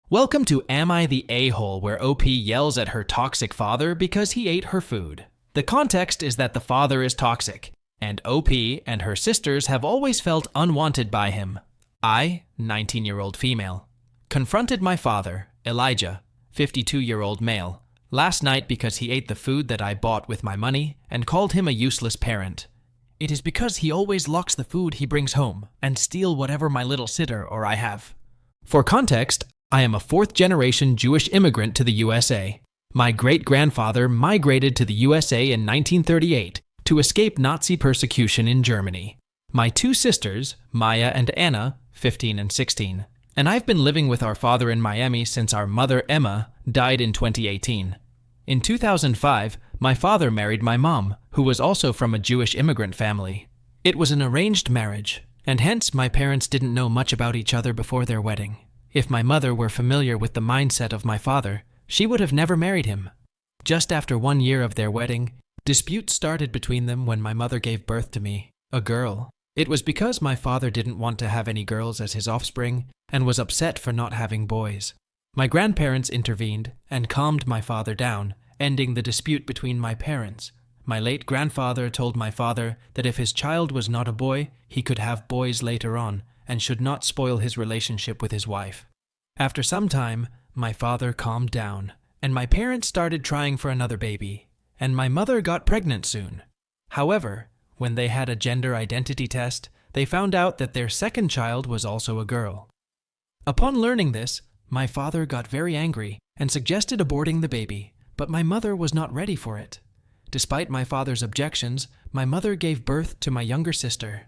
Welcome to Am I the A-hole, where OP yells at her toxic father because he ate her food. The context is that the father is toxic, and OP and her sisters have always felt unwanted by him. I, 19-year-old female, confronted my father, Elijah, 52-year-old male, last night because he ate the food that I bought with my money and called him a useless parent. It is because he always locks the food he brings home and steal whatever my little sitter or I have. For context, I am a fourth-generation Jewish immigrant to the USA. My great-grandfather migrated to the USA in 1938 to escape Nazi persecution in Germany. My two sisters, Maya and Anna, 15 and 16, and I've been living with our father in Miami since our mother, Emma, died in 2018. In 2005, my father married my mom, who was also from a Jewish immigrant family. It was an arranged marriage, and hence my parents didn't know much about each other before their wedding. If my mother were familiar with the mindset of my father, she would have never married him. Just after 1 year of their wedding, disputes started between them when my mother gave birth to me, a girl. It was because my father didn't want to have any girls as his offspring and was upset for not having boys. My grandparents intervened and calmed my father down, ending the dispute between my parents. My late grandfather told my father that if his child was not a boy, he could have boys later on, and should not spoil his relationship with his wife. After some time, my father calmed down, and my parents started trying for another baby, and my mother got pregnant soon. However, when they had a gender identity test, they found out that their second child was also a girl. Upon learning this, my father got very angry and suggested aborting the baby, but my mother was not ready for it. Despite my father's objections, my mother gave birth to my younger sister.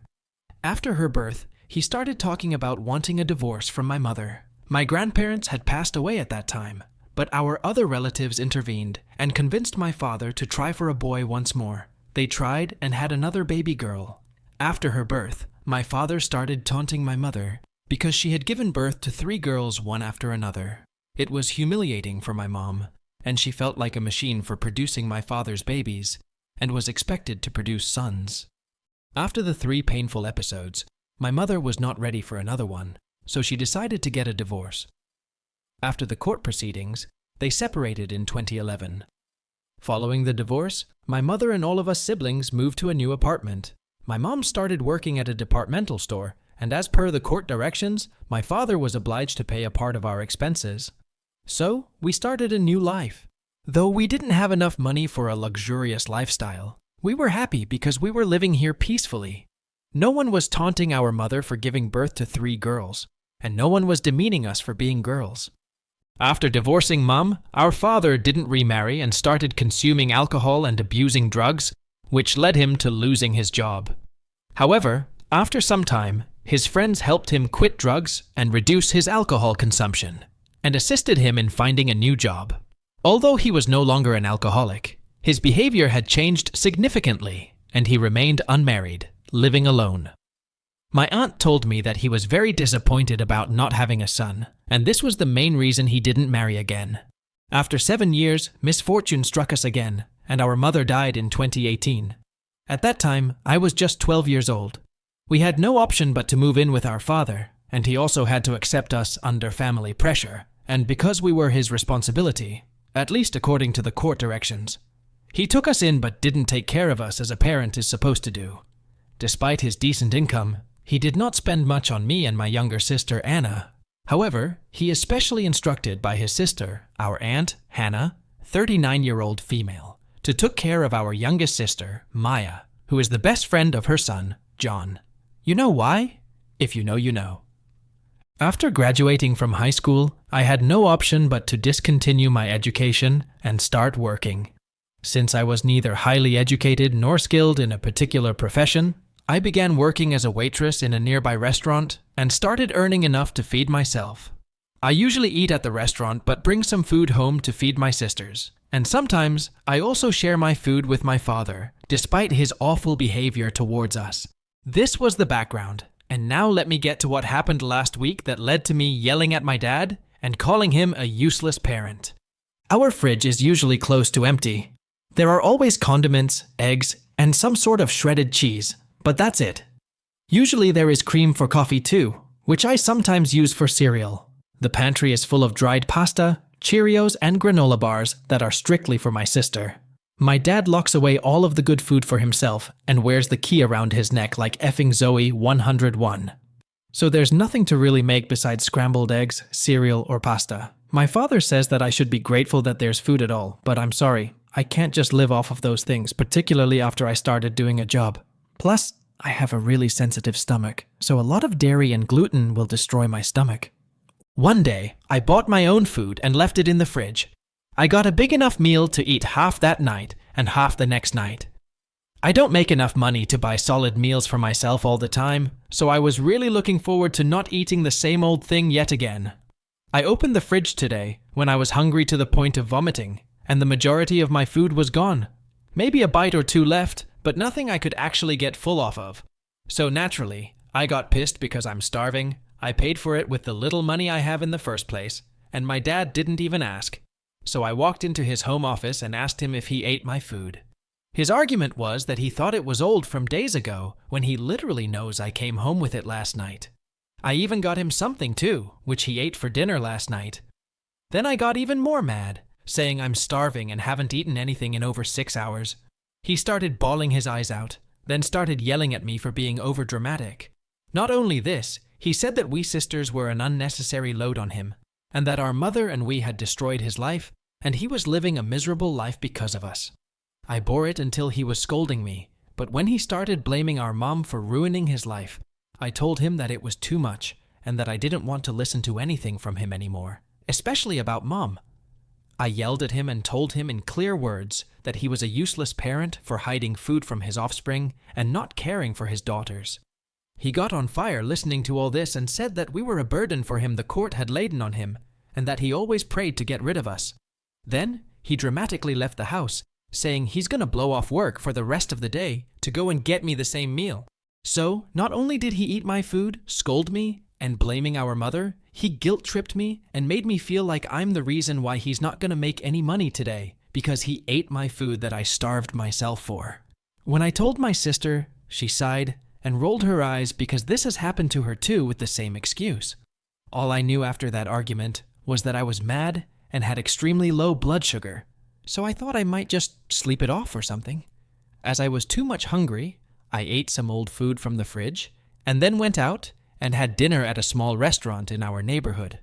After her birth, he started talking about wanting a divorce from my mother. My grandparents had passed away at that time, but our other relatives intervened and convinced my father to try for a boy once more. They tried and had another baby girl. After her birth, my father started taunting my mother because she had given birth to 3 girls one after another. It was humiliating for my mom, and she felt like a machine for producing my father's babies and was expected to produce sons. After the 3 painful episodes, my mother was not ready for another one, so she decided to get a divorce. After the court proceedings, they separated in 2011. Following the divorce, my mother and all of us siblings moved to a new apartment. My mom started working at a departmental store, and as per the court directions, my father was obliged to pay a part of our expenses. So, we started a new life. Though we didn't have enough money for a luxurious lifestyle, we were happy because we were living here peacefully. No one was taunting our mother for giving birth to 3 girls, and no one was demeaning us for being girls. After divorcing Mom, our father didn't remarry and started consuming alcohol and abusing drugs, which led him to losing his job. However, after some time, his friends helped him quit drugs and reduce his alcohol consumption, and assisted him in finding a new job. Although he was no longer an alcoholic, his behavior had changed significantly, and he remained unmarried, living alone. My aunt told me that he was very disappointed about not having a son, and this was the main reason he didn't marry again. After 7 years, misfortune struck us again, and our mother died in 2018. At that time, I was just 12 years old. We had no option but to move in with our father, and he also had to accept us under family pressure, and because we were his responsibility, at least according to the court directions. He took us in but didn't take care of us as a parent is supposed to do. Despite his decent income, he did not spend much on me and my younger sister, Anna. However, he is specially instructed by his sister, our aunt, Hannah, 39-year-old female, to take care of our youngest sister, Maya, who is the best friend of her son, John. You know why? If you know, you know. After graduating from high school, I had no option but to discontinue my education and start working. Since I was neither highly educated nor skilled in a particular profession, I began working as a waitress in a nearby restaurant and started earning enough to feed myself. I usually eat at the restaurant but bring some food home to feed my sisters. And sometimes, I also share my food with my father, despite his awful behavior towards us. This was the background, and now let me get to what happened last week that led to me yelling at my dad and calling him a useless parent. Our fridge is usually close to empty. There are always condiments, eggs, and some sort of shredded cheese, but that's it. Usually there is cream for coffee too, which I sometimes use for cereal. The pantry is full of dried pasta, Cheerios, and granola bars that are strictly for my sister. My dad locks away all of the good food for himself and wears the key around his neck like effing Zoe 101. So there's nothing to really make besides scrambled eggs, cereal, or pasta. My father says that I should be grateful that there's food at all, but I'm sorry, I can't just live off of those things, particularly after I started doing a job. Plus, I have a really sensitive stomach, so a lot of dairy and gluten will destroy my stomach. One day, I bought my own food and left it in the fridge. I got a big enough meal to eat half that night and half the next night. I don't make enough money to buy solid meals for myself all the time, so I was really looking forward to not eating the same old thing yet again. I opened the fridge today when I was hungry to the point of vomiting, and the majority of my food was gone. Maybe a bite or two left, but nothing I could actually get full off of. So naturally, I got pissed because I'm starving. I paid for it with the little money I have in the first place, and my dad didn't even ask. So I walked into his home office and asked him if he ate my food. His argument was that he thought it was old from days ago when he literally knows I came home with it last night. I even got him something too, which he ate for dinner last night. Then I got even more mad, saying I'm starving and haven't eaten anything in over 6 hours. He started bawling his eyes out, then started yelling at me for being overdramatic. Not only this, he said that we sisters were an unnecessary load on him, and that our mother and we had destroyed his life, and he was living a miserable life because of us. I bore it until he was scolding me, but when he started blaming our mom for ruining his life, I told him that it was too much, and that I didn't want to listen to anything from him anymore, especially about mom. I yelled at him and told him in clear words that he was a useless parent for hiding food from his offspring and not caring for his daughters. He got on fire listening to all this and said that we were a burden for him the court had laden on him, and that he always prayed to get rid of us. Then, he dramatically left the house, saying he's gonna blow off work for the rest of the day to go and get me the same meal. So, not only did he eat my food, scold me, and blaming our mother, he guilt-tripped me and made me feel like I'm the reason why he's not gonna make any money today, because he ate my food that I starved myself for. When I told my sister, she sighed and rolled her eyes because this has happened to her too with the same excuse. All I knew after that argument was that I was mad and had extremely low blood sugar, so I thought I might just sleep it off or something. As I was too much hungry, I ate some old food from the fridge and then went out and had dinner at a small restaurant in our neighborhood.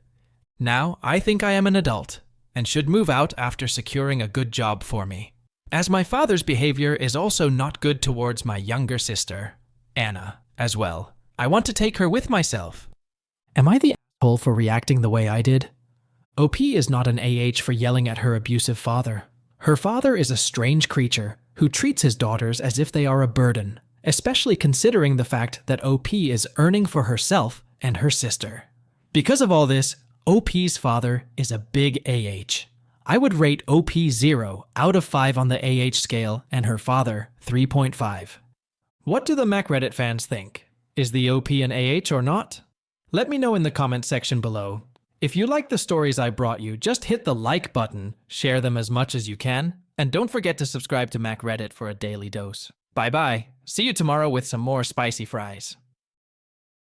Now I think I am an adult and should move out after securing a good job for me, as my father's behavior is also not good towards my younger sister, Anna, as well. I want to take her with myself. Am I the asshole for reacting the way I did? OP is not an AH for yelling at her abusive father. Her father is a strange creature who treats his daughters as if they are a burden, especially considering the fact that OP is earning for herself and her sister. Because of all this, OP's father is a big AH. I would rate OP 0 out of 5 on the AH scale and her father 3.5. What do the MacReddit fans think? Is the OP an AH or not? Let me know in the comment section below. If you like the stories I brought you, just hit the like button, share them as much as you can, and don't forget to subscribe to MacReddit for a daily dose. Bye bye. See you tomorrow with some more spicy fries.